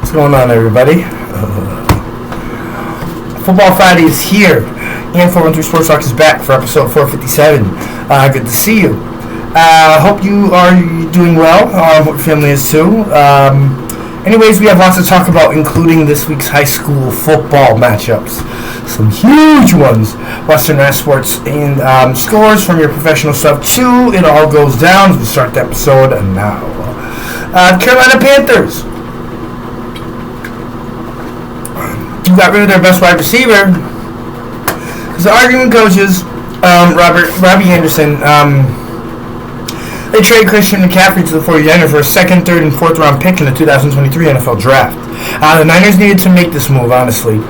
What's going on, everybody? Football Friday is here, and 413 Sports Talk is back for episode 457. Good to see you. Hope you are doing well. Hope your family is too. Anyways, we have lots to talk about, including this week's high school football matchups. Some huge ones. Western Mass Sports and scores from your professional stuff too. It all goes down as we start the episode now. Carolina Panthers. You got rid of their best wide receiver. Because the argument coaches, Robbie Anderson, they traded Christian McCaffrey to the 49ers for a second, third, and fourth round pick in the 2023 NFL Draft. The Niners needed to make this move, honestly.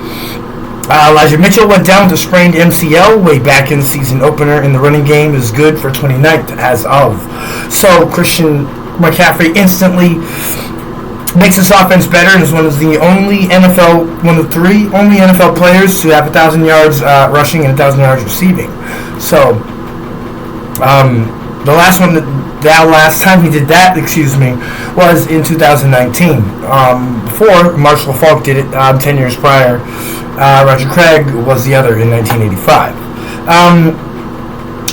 Elijah Mitchell went down with a sprained MCL way back in the season opener, and the running game is good for 29th as of. So Christian McCaffrey instantly makes this offense better and is one of the three only NFL players to have 1,000 yards rushing and 1,000 yards receiving. So, the last time he did that, was in 2019. Before, Marshall Faulk did it 10 years prior. Roger Craig was the other in 1985.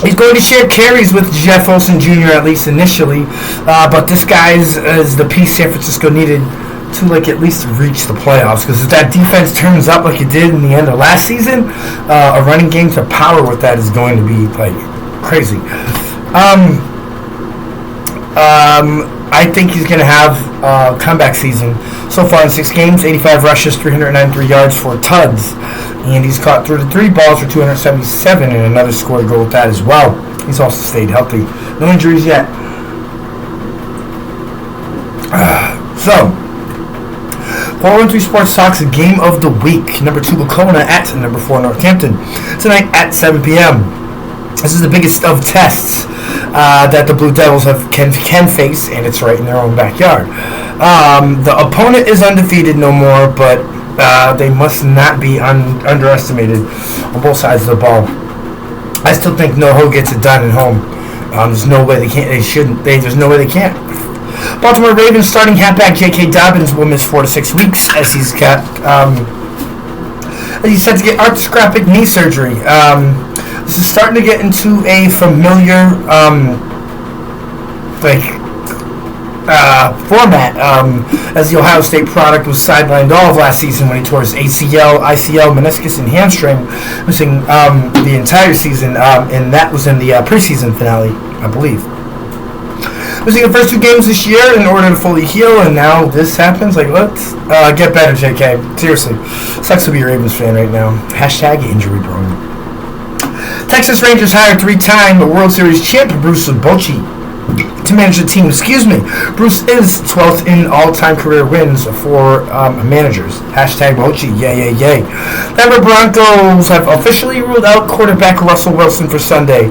He's going to share carries with Jeff Olson Jr. at least initially, but this guy is the piece San Francisco needed to at least reach the playoffs. Because if that defense turns up like it did in the end of last season, a running game to power with that is going to be crazy. I think he's going to have a comeback season. So far in 6 games, 85 rushes, 393 yards, 4 tuds. And he's caught 33 balls for 277 and another score to go with that as well. He's also stayed healthy. No injuries yet. So, 413 Sports Talk's Game of the Week. Number 2, Wacona at number 4, Northampton. Tonight at 7 p.m. This is the biggest of tests that the Blue Devils can face, and it's right in their own backyard. The opponent is undefeated no more, but they must not be underestimated on both sides of the ball. I still think NoHo gets it done at home. There's no way they can't. They shouldn't. There's no way they can't. Baltimore Ravens starting halfback J.K. Dobbins will miss 4 to 6 weeks as he's set to get arthroscopic knee surgery. This is starting to get into a familiar format, as the Ohio State product was sidelined all of last season when he tore his ACL, ICL, meniscus, and hamstring, missing the entire season, and that was in the preseason finale, I believe. Missing the first 2 games this year in order to fully heal, and now this happens? Let's get better, JK. Seriously. Sucks to be a Ravens fan right now. # injury prone. Texas Rangers hired 3-time World Series champ Bruce Bochy to manage the team. Bruce is 12th in all-time career wins for managers. # Bochy, yay. Denver Broncos have officially ruled out quarterback Russell Wilson for Sunday.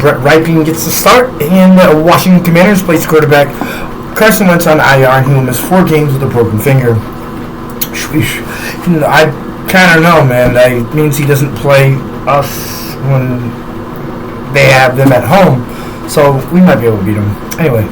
Brett Ripien gets the start, and Washington Commanders place quarterback Carson Wentz on IR, and he will miss 4 games with a broken finger. I kind of know, man. That means he doesn't play us when they have them at home, so we might be able to beat them. Anyway,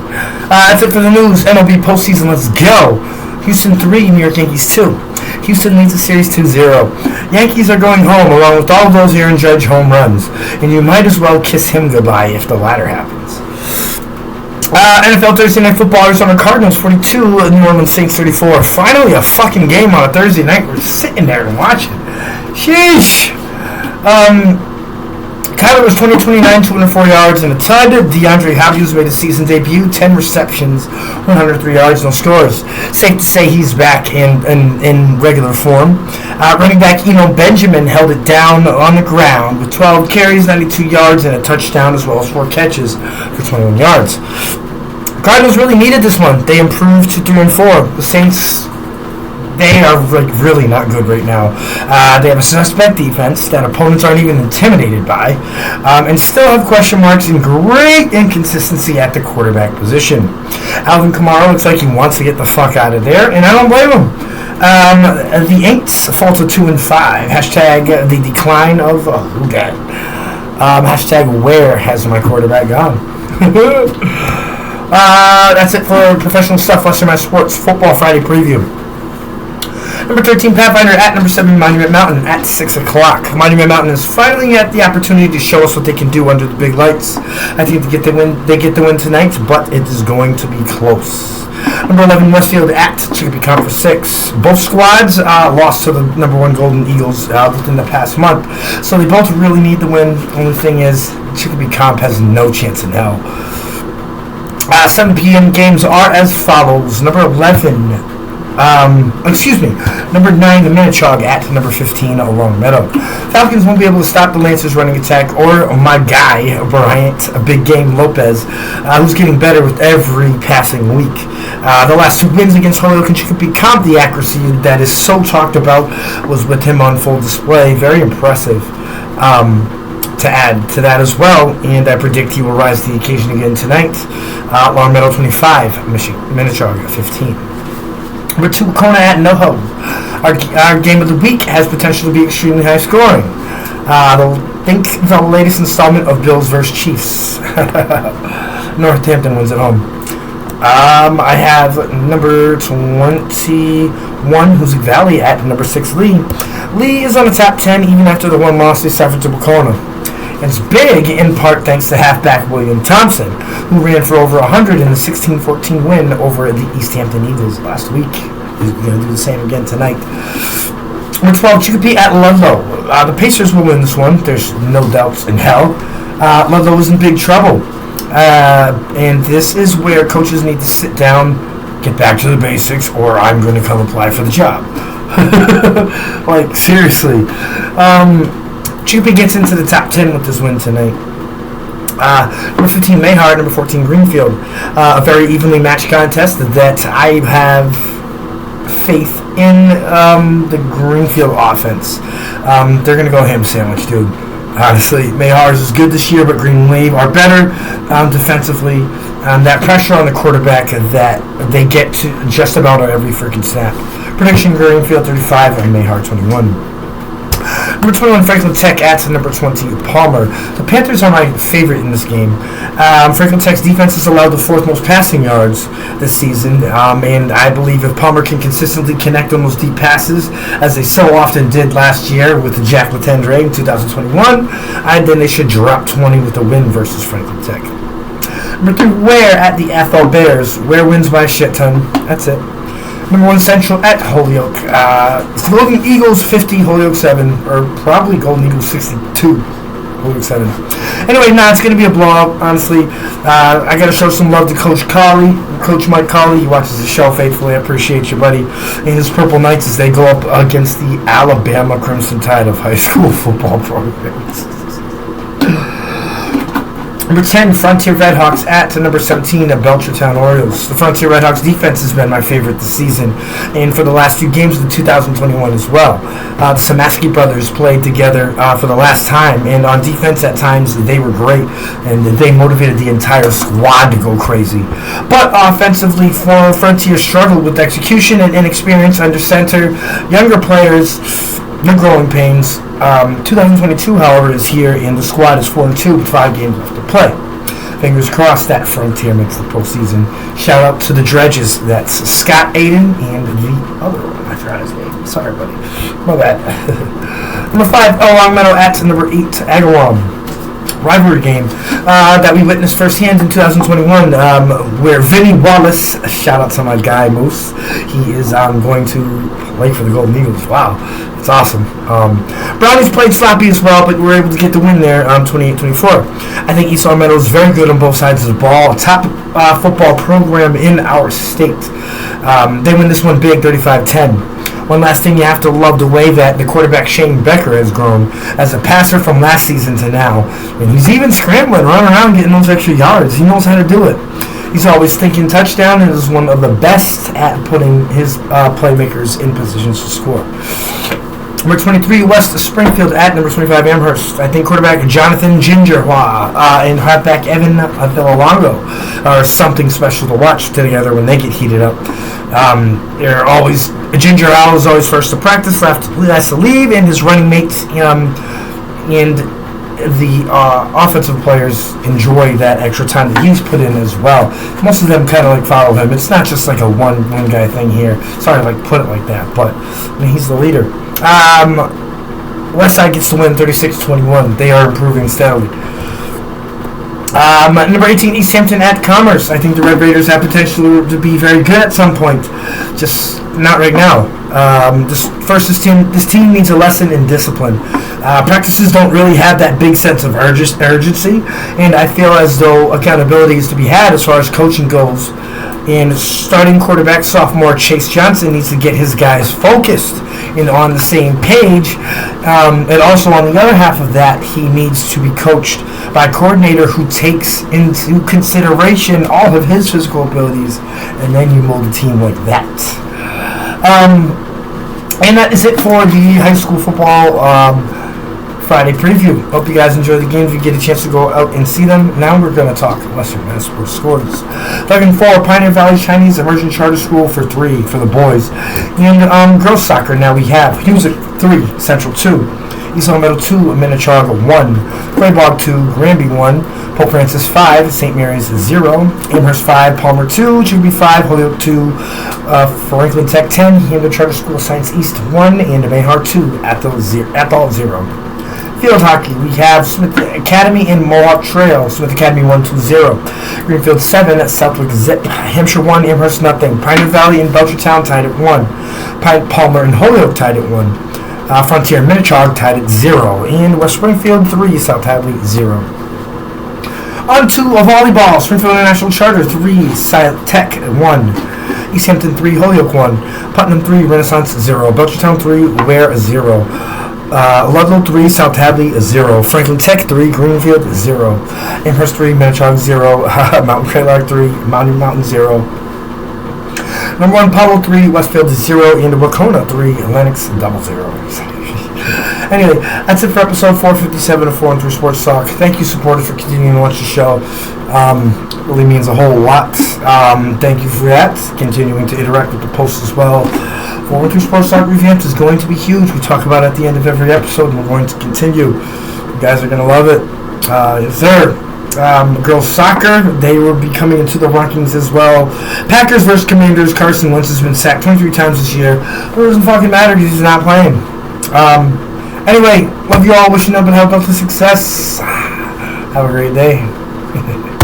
that's it for the news. MLB postseason, let's go. Houston 3, New York Yankees 2. Houston leads the series 2-0. Yankees are going home along with all of those Aaron Judge home runs, and you might as well kiss him goodbye if the latter happens. NFL Thursday Night Football, Arizona Cardinals 42, New Orleans Saints 34. Finally a fucking game on a Thursday night. We're sitting there and watching. Sheesh. Kyler was 20-29, 204 yards and a tud. DeAndre Hopkins made his season debut, 10 receptions, 103 yards, no scores. Safe to say he's back in regular form. Running back Eno Benjamin held it down on the ground with 12 carries, 92 yards, and a touchdown, as well as 4 catches for 21 yards. Cardinals really needed this one. They improved to 3-4. The Saints, they are really not good right now. They have a suspect defense that opponents aren't even intimidated by, and still have question marks and great inconsistency at the quarterback position. Alvin Kamara looks like he wants to get the fuck out of there, and I don't blame him. The Aints fall to 2-5. # the decline of who dat? # where has my quarterback gone? That's it for professional stuff. Western Mass Sports Football Friday preview. Number 13, Pathfinder at number 7, Monument Mountain at 6 o'clock. Monument Mountain is finally at the opportunity to show us what they can do under the big lights. I think they get the win tonight, but it is going to be close. Number 11, Westfield at Chicopee Comp for 6. Both squads lost to the number 1 Golden Eagles within the past month, so they both really need the win. Only thing is, Chicopee Comp has no chance in hell. 7 p.m. games are as follows. Number 11, number 9, the Minichog at number 15, Long Meadow. Falcons won't be able to stop the Lancers' running attack or my guy, Bryant, a big game Lopez, who's getting better with every passing week. The last 2 wins against Holyoke and Chicopee Comp, the accuracy that is so talked about was with him on full display. Very impressive. To add to that as well, and I predict he will rise to the occasion again tonight. Long Meadow 25, Minichog 15. Number 2, Kona at NoHo. Our game of the week has potential to be extremely high scoring. Think the latest installment of Bills vs. Chiefs. Northampton wins at home. I have number 21, Hoosick Valley at number 6, Lee. Lee is on the top 10 even after the one loss they suffered to Bacona. It's big in part thanks to halfback William Thompson, who ran for over 100 in the 16-14 win over the East Hampton Eagles last week. He's going to do the same again tonight. Number 12, Chicopee at Ludlow. The Pacers will win this one. There's no doubts in hell. Ludlow is in big trouble. And this is where coaches need to sit down, get back to the basics, or I'm going to come apply for the job. Like, seriously. Chicopee gets into the top 10 with this win tonight. Number 15, Mayhard. Number 14, Greenfield. A very evenly matched contest that I have faith in the Greenfield offense. They're going to go ham sandwich, dude. Honestly, Mayhard's is good this year, but Green Wave are better defensively. That pressure on the quarterback that they get to just about every freaking snap. Prediction, Greenfield 35 and Mayhard 21. Number 21, Franklin Tech at number 20, Palmer. The Panthers are my favorite in this game. Franklin Tech's defense has allowed the 4th most passing yards this season, and I believe if Palmer can consistently connect on those deep passes, as they so often did last year with Jack Latendre in 2021, then they should drop 20 with a win versus Franklin Tech. Number 3, Ware at the Athol Bears. Ware wins by a shit ton. That's it. Number 1, Central at Holyoke. It's Golden Eagles 50, Holyoke 7, or probably Golden Eagles 62, Holyoke 7. Anyway, it's going to be a blowout, honestly. I got to show some love to Coach Mike Colley. He watches the show faithfully. I appreciate you, buddy. And his Purple Knights as they go up against the Alabama Crimson Tide of high school football programs. Number 10, Frontier Redhawks at number 17, the Belchertown Orioles. The Frontier Redhawks defense has been my favorite this season, and for the last few games of the 2021 as well. The Samaski brothers played together for the last time, and on defense at times they were great, and they motivated the entire squad to go crazy. But offensively, Frontier struggled with execution and inexperience under center. Younger players, they're growing pains. 2022, however, is here, and the squad is 4-2 with 5 games left to play. Fingers crossed that Frontier makes the postseason. Shout out to the Dredges. That's Scott Aiden and the other one. I forgot his name. Sorry, buddy. My bad. Number 5, Long Meadow at number 8, Agawam. Rivalry game that we witnessed firsthand in 2021, where Vinny Wallace, shout out to my guy Moose, he is going to play for the Golden Eagles. Wow, it's awesome. Brownies played sloppy as well, but we were able to get the win there, 28-24. I think East Long Meadow is very good on both sides of the ball, a top football program in our state. They win this one big, 35-10. One last thing, you have to love the way that the quarterback Shane Becker has grown as a passer from last season to now. And he's even scrambling, running around, getting those extra yards. He knows how to do it. He's always thinking touchdown and is one of the best at putting his playmakers in positions to score. Number 23, West Springfield at number 25, Amherst. I think quarterback Jonathan Gingerhua and halfback Evan Villalongo are something special to watch together when they get heated up. They're always, Ginger Owl is always first to practice, last to leave, and his running mates and the offensive players enjoy that extra time that he's put in as well. Most of them kind of like follow him. It's not just like a one guy thing here. Sorry to like put it like that, but I mean, he's the leader. Westside gets the win, 36-21. They are improving steadily. Number 18, East Hampton at Commerce. I think the Red Raiders have potential to be very good at some point. Just not right now. This team needs a lesson in discipline. Practices don't really have that big sense of urgency, and I feel as though accountability is to be had as far as coaching goes. And starting quarterback sophomore Chase Johnson needs to get his guys focused and on the same page. And also on the other half of that, he needs to be coached by a coordinator who takes into consideration all of his physical abilities, and then you mold a team like that. And that is it for the high school football Friday preview. Hope you guys enjoy the games. You get a chance to go out and see them. Now we're going to talk Western Mass Sports scores. Looking for Pioneer Valley Chinese Immersion Charter School for 3 for the boys. And girls soccer, now we have Hughes 3, Central 2. East Meadow 2, Minnechaga 1. Quaybog 2, Granby 1. Pope Francis 5, St. Mary's 0. Amherst 5, Palmer 2. Jubilee 5, Holyoke 2. Franklin Tech 10. Hampton Charter School Science East 1. And Mayhart 2, Athol 0. Field hockey, we have Smith Academy and Mohawk Trail. Smith Academy 1-0. Greenfield 7 at Southwick Zip. Hampshire 1, Amherst nothing. Pioneer Valley and Belchertown tied at 1. Palmer and Holyoke tied at 1. Frontier and Minnechaga tied at 0. And West Springfield 3, South Hadley 0. On to volleyball. Springfield International Charter 3, Silent Tech 1. East Hampton 3, Holyoke 1. Putnam 3, Renaissance 0. Belchertown 3, Ware 0. Ludlow 3, South Hadley 0. Franklin Tech 3, Greenfield 0. Amherst 3, Minnechaga 0. Mountain Craylark 3, Mountain 0. Number 1, Pablo 3, Westfield 0. And Wacona 3, Lennox 0. Anyway, that's it for episode 457 of 4 and 3 Sports Talk. Thank you, supporters, for continuing to watch the show. Really means a whole lot. Thank you for that. Continuing to interact with the posts as well. 4 and 3 Sports Talk revamped is going to be huge. We talk about it at the end of every episode, and we're going to continue. You guys are going to love it. Yes, sir. Girls soccer, they will be coming into the rankings as well. Packers versus Commanders. Carson Wentz has been sacked 23 times this year. But it doesn't fucking matter because he's not playing. Anyway, love you all. Wishing nothing but health and success. Have a great day.